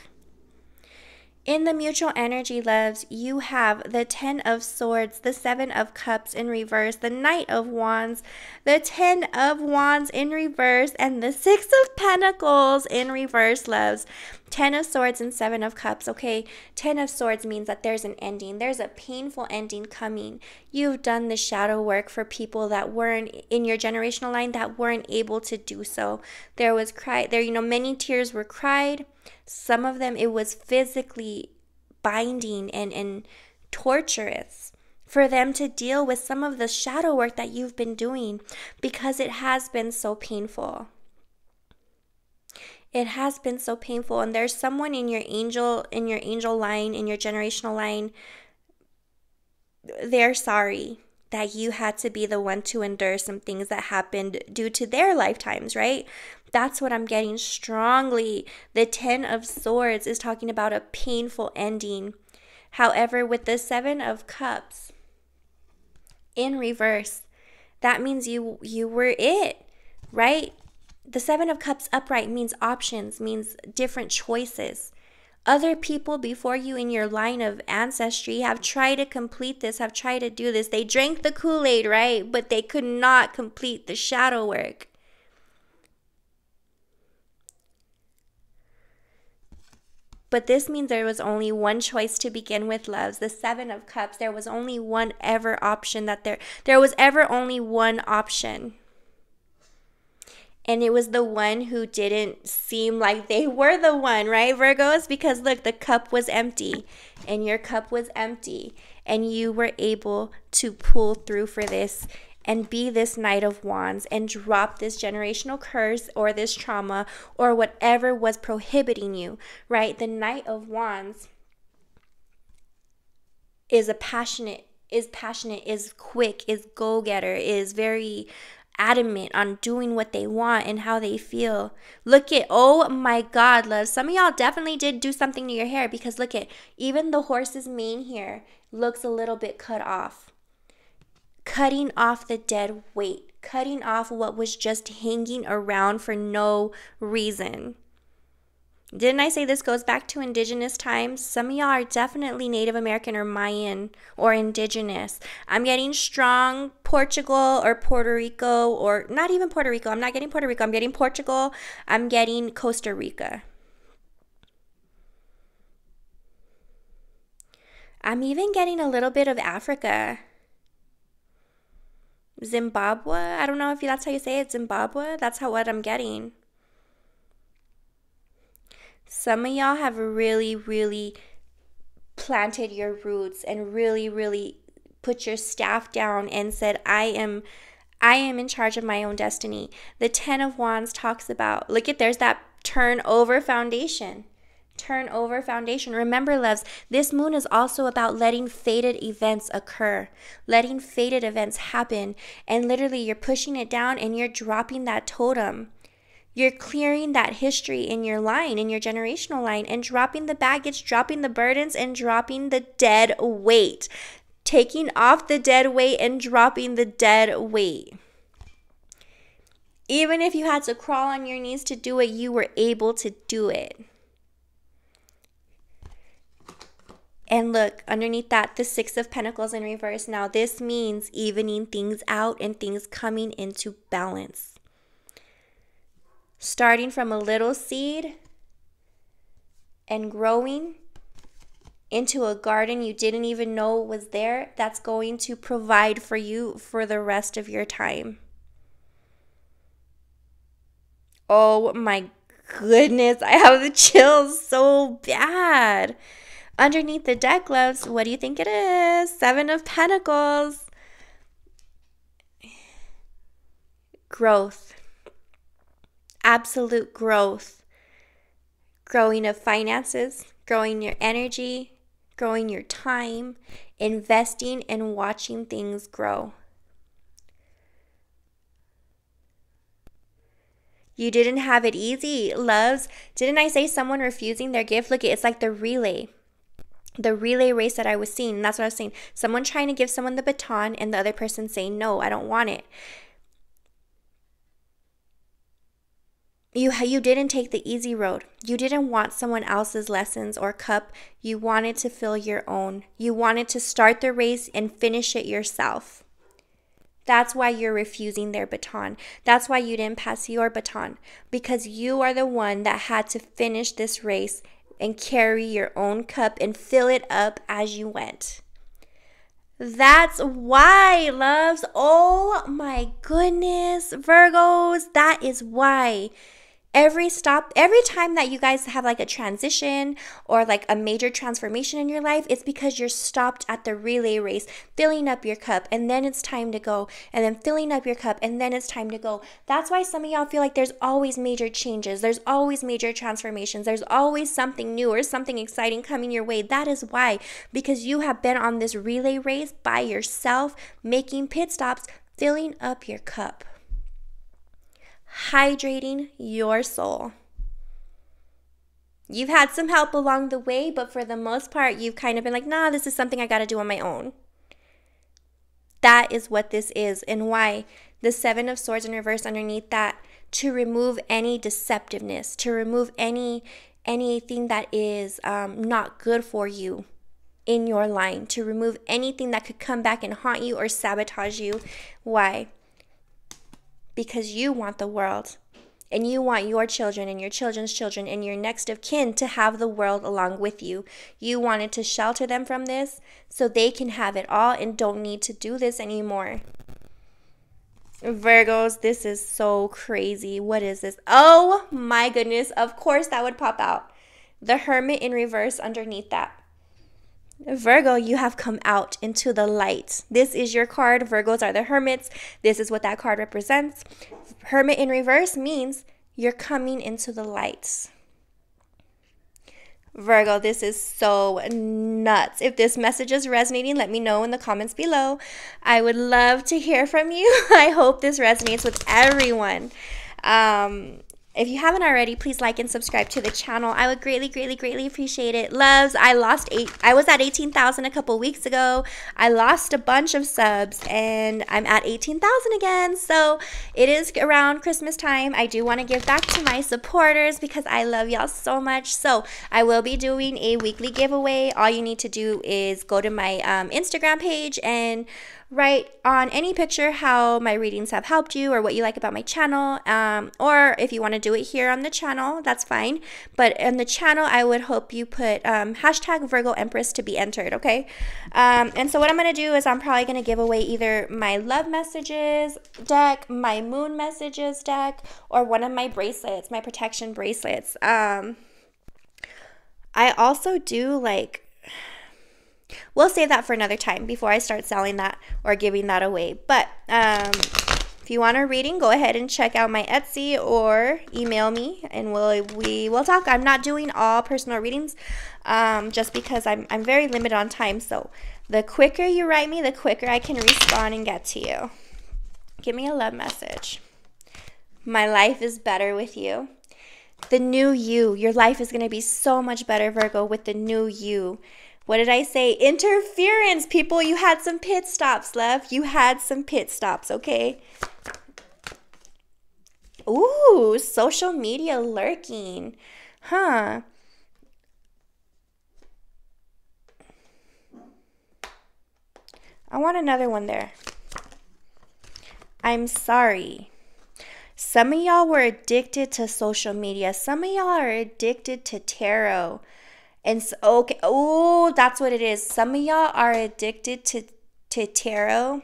In the mutual energy, loves, you have the Ten of Swords, the Seven of Cups in reverse, the Knight of Wands, the Ten of Wands in reverse, and the Six of Pentacles in reverse, loves. Ten of Swords and Seven of Cups. Okay, Ten of Swords means that there's an ending. There's a painful ending coming. You've done the shadow work for people that weren't in your generational line, that weren't able to do so. There was many tears were cried. Some of them, it was physically binding and torturous for them to deal with some of the shadow work that you've been doing, because it has been so painful. It has been so painful. And there's someone in your angel line, in your generational line, they're sorry that you had to be the one to endure some things that happened due to their lifetimes, right? That's what I'm getting strongly. The Ten of Swords is talking about a painful ending. However, with the Seven of Cups in reverse, that means you were it, right? The Seven of Cups upright means options, means different choices. Other people before you in your line of ancestry have tried to complete this, have tried to do this. They drank the Kool-Aid, right? But they could not complete the shadow work. But this means there was only one choice to begin with, loves. The Seven of Cups, there was only one ever option, there was ever only one option. And it was the one who didn't seem like they were the one, right, Virgos? Because look, the cup was empty and your cup was empty. And you were able to pull through for this and be this Knight of Wands and drop this generational curse or this trauma or whatever was prohibiting you, right? The Knight of Wands is passionate, is quick, is go-getter, is very adamant on doing what they want and how they feel. Look at, oh my God, love. Some of y'all definitely did do something to your hair, because look at, even the horse's mane here looks a little bit cut off. Cutting off the dead weight, cutting off what was just hanging around for no reason. Didn't I say this goes back to indigenous times? Some of y'all are definitely Native American or Mayan or indigenous. I'm getting strong Portugal or Puerto Rico, or not even Puerto Rico. I'm not getting Puerto Rico. I'm getting Portugal. I'm getting Costa Rica. I'm even getting a little bit of Africa. Zimbabwe. I don't know if that's how you say it. Zimbabwe. That's what I'm getting. Some of y'all have really, really planted your roots and really, really put your staff down and said, I am in charge of my own destiny. The Ten of Wands talks about, look at, there's that turn over foundation. Turn over foundation. Remember, loves, this moon is also about letting fated events occur, letting fated events happen. And literally you're pushing it down and you're dropping that totem. You're clearing that history in your line, in your generational line, and dropping the baggage, dropping the burdens, and dropping the dead weight. Taking off the dead weight and dropping the dead weight. Even if you had to crawl on your knees to do it, you were able to do it. And look, underneath that, the Six of Pentacles in reverse. Now, this means evening things out and things coming into balance. Starting from a little seed and growing into a garden you didn't even know was there, that's going to provide for you for the rest of your time. Oh my goodness, I have the chills so bad. Underneath the deck, loves, what do you think it is? Seven of Pentacles. Growth. Absolute growth. Growing of finances, growing your energy, growing your time, investing and watching things grow. You didn't have it easy, loves. Didn't I say someone refusing their gift? Look, it's like the relay race that I was seeing. That's what I was saying. Someone trying to give someone the baton and the other person saying, no, I don't want it. You didn't take the easy road. You didn't want someone else's lessons or cup. You wanted to fill your own. You wanted to start the race and finish it yourself. That's why you're refusing their baton. That's why you didn't pass your baton. Because you are the one that had to finish this race and carry your own cup and fill it up as you went. That's why, loves. Oh my goodness, Virgos, that is why. Every time that you guys have like a transition or like a major transformation in your life, it's because you're stopped at the relay race, filling up your cup, and then it's time to go, and then filling up your cup, and then it's time to go. That's why some of y'all feel like there's always major changes. There's always major transformations. There's always something new or something exciting coming your way. That is why, because you have been on this relay race by yourself, making pit stops, filling up your cup. Hydrating your soul. You've had some help along the way, but for the most part, you've kind of been like, nah, this is something I got to do on my own. That is what this is, and why the Seven of Swords in reverse underneath that, to remove any deceptiveness, to remove anything that is not good for you in your line, to remove anything that could come back and haunt you or sabotage you. Why? Because you want the world, and you want your children and your children's children and your next of kin to have the world along with you. You wanted to shelter them from this so they can have it all and don't need to do this anymore. Virgos, this is so crazy. What is this? Oh my goodness. Of course that would pop out. The Hermit in reverse underneath that. Virgo, you have come out into the light. This is your card. Virgos are the hermits. This is what that card represents. Hermit in reverse means you're coming into the light. Virgo, this is so nuts. If this message is resonating, let me know in the comments below. I would love to hear from you. I hope this resonates with everyone. If you haven't already, please like and subscribe to the channel. I would greatly, greatly, greatly appreciate it. Loves, I was at 18,000 a couple weeks ago. I lost a bunch of subs and I'm at 18,000 again. So it is around Christmas time. I do want to give back to my supporters because I love y'all so much. So I will be doing a weekly giveaway. All you need to do is go to my Instagram page and write on any picture how my readings have helped you or what you like about my channel, or if you want to do it here on the channel, that's fine. But on the channel, I would hope you put hashtag Virgo Empress to be entered, okay? And so what I'm going to do is I'm probably going to give away either my love messages deck, my moon messages deck, or one of my bracelets, my protection bracelets. I also do like, we'll save that for another time before I start selling that or giving that away. But if you want a reading, go ahead and check out my Etsy or email me and we will talk. I'm not doing all personal readings just because I'm very limited on time. So the quicker you write me, the quicker I can respond and get to you. Give me a love message. My life is better with you. The new you. Your life is going to be so much better, Virgo, with the new you. What did I say? Interference, people. You had some pit stops, love. You had some pit stops, okay? Ooh, social media lurking. Huh. I want another one there. I'm sorry. Some of y'all were addicted to social media. Some of y'all are addicted to tarot. And so, okay, oh, that's what it is. Some of y'all are addicted to tarot.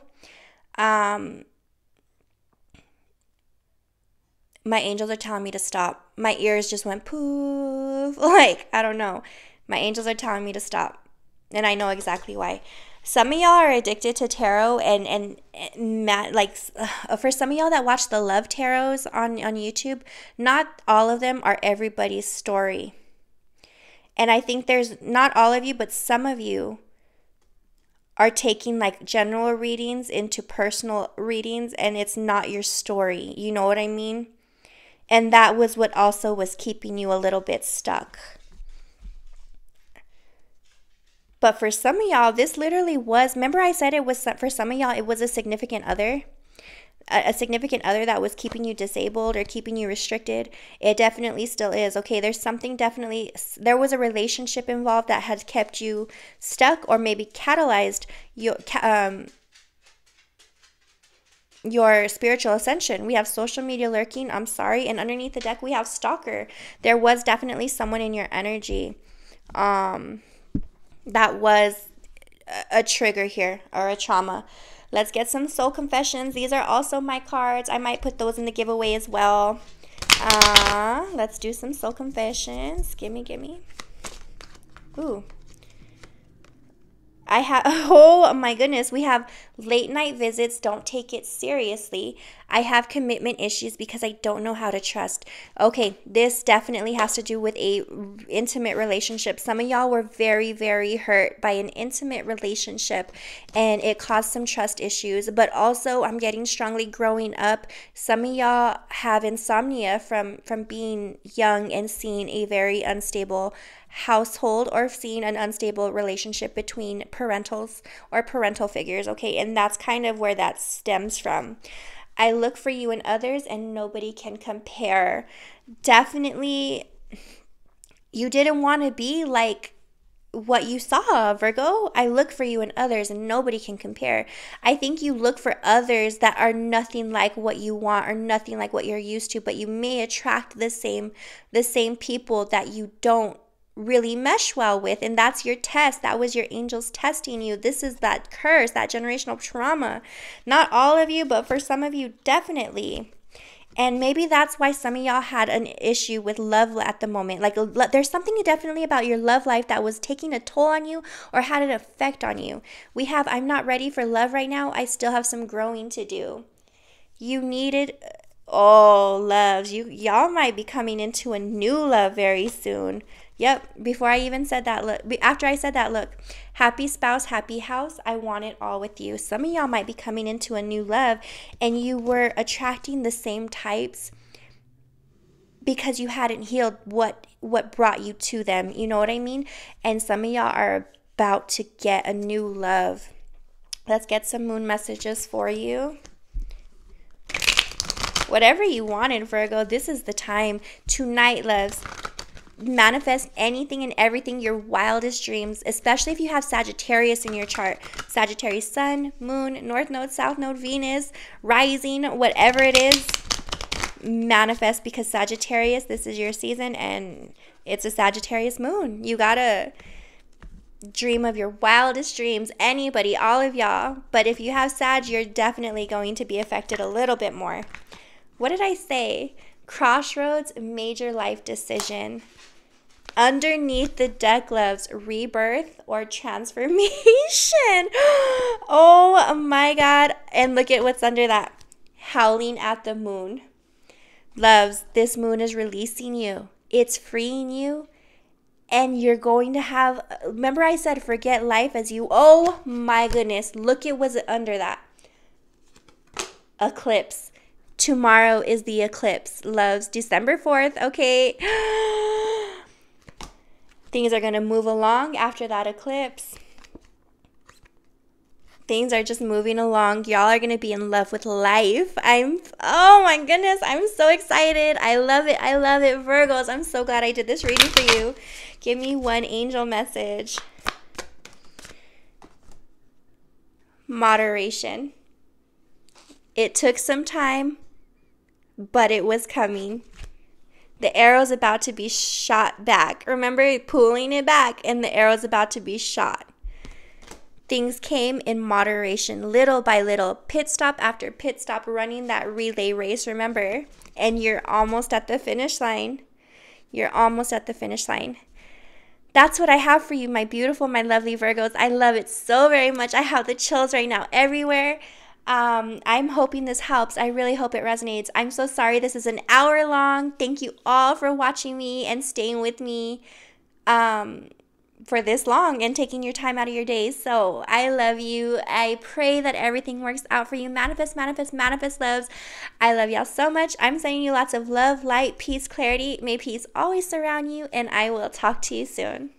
My angels are telling me to stop. My ears just went poof. Like, I don't know. My angels are telling me to stop. And I know exactly why. Some of y'all are addicted to tarot and like for some of y'all that watch the love tarots on YouTube, not all of them are everybody's story. And I think there's not all of you, but some of you are taking like general readings into personal readings, and it's not your story. You know what I mean? And that was what also was keeping you a little bit stuck. But for some of y'all, this literally was, remember I said it was, for some of y'all, it was a significant other. A significant other that was keeping you disabled or keeping you restricted. It definitely still is. Okay, there's something definitely, there was a relationship involved that had kept you stuck or maybe catalyzed your spiritual ascension. We have social media lurking, I'm sorry, and underneath the deck we have stalker. There was definitely someone in your energy that was a trigger here or a trauma. Let's get some soul confessions. These are also my cards. I might put those in the giveaway as well. Let's do some soul confessions. Gimme. Ooh. I have, oh my goodness, we have late night visits, don't take it seriously. I have commitment issues because I don't know how to trust. Okay, this definitely has to do with a intimate relationship. Some of y'all were very, very hurt by an intimate relationship and it caused some trust issues. But also, I'm getting strongly growing up. Some of y'all have insomnia from being young and seeing a very unstable household or seeing an unstable relationship between parentals or parental figures, okay? And that's kind of where that stems from. I look for you in others and nobody can compare. Definitely, you didn't want to be like what you saw, Virgo. I look for you in others and nobody can compare. I think you look for others that are nothing like what you want or nothing like what you're used to, but you may attract the same people that you don't really mesh well with, and that's your test. That was your angels testing you. This is that curse, that generational trauma. Not all of you, but for some of you, definitely. And maybe that's why some of y'all had an issue with love at the moment. Like, there's something definitely about your love life that was taking a toll on you or had an effect on you. We have, I'm not ready for love right now. I still have some growing to do. You needed, oh, loves. Y'all might be coming into a new love very soon. Yep, before I even said that, look, after I said that, look, happy spouse, happy house, I want it all with you. Some of y'all might be coming into a new love and you were attracting the same types because you hadn't healed what brought you to them. You know what I mean? And some of y'all are about to get a new love. Let's get some moon messages for you. Whatever you wanted, Virgo, this is the time. Tonight, loves. Manifest anything and everything, your wildest dreams, especially if you have Sagittarius in your chart. Sagittarius sun, moon, north node, south node, Venus, rising, whatever it is, manifest, because Sagittarius, this is your season and it's a Sagittarius moon. You gotta dream of your wildest dreams. Anybody, all of y'all. But if you have Sag, you're definitely going to be affected a little bit more. What did I say? Crossroads, major life decision. Underneath the deck, loves, rebirth or transformation. Oh my God. And look at what's under that. Howling at the moon. Loves, this moon is releasing you. It's freeing you. And you're going to have, remember I said forget life as you, oh my goodness. Look at what's under that. Eclipse. Tomorrow is the eclipse, loves. December 4th, okay? Things are going to move along after that eclipse. Things are just moving along. Y'all are going to be in love with life. Oh my goodness, I'm so excited. I love it. I love it, Virgos. I'm so glad I did this reading for you. Give me one angel message. Moderation. It took some time, but it was coming. The arrow's about to be shot back. Remember pulling it back, and the arrow's about to be shot. Things came in moderation, little by little, pit stop after pit stop, running that relay race, remember? And you're almost at the finish line. You're almost at the finish line. That's what I have for you, my beautiful, my lovely Virgos. I love it so very much. I have the chills right now everywhere. I'm hoping this helps. I really hope it resonates. I'm so sorry this is an hour long. Thank you all for watching me and staying with me for this long and taking your time out of your days. So I love you. I pray that everything works out for you. Manifest, manifest, manifest, loves. I love y'all so much. I'm sending you lots of love, light, peace, clarity. May peace always surround you, and I will talk to you soon.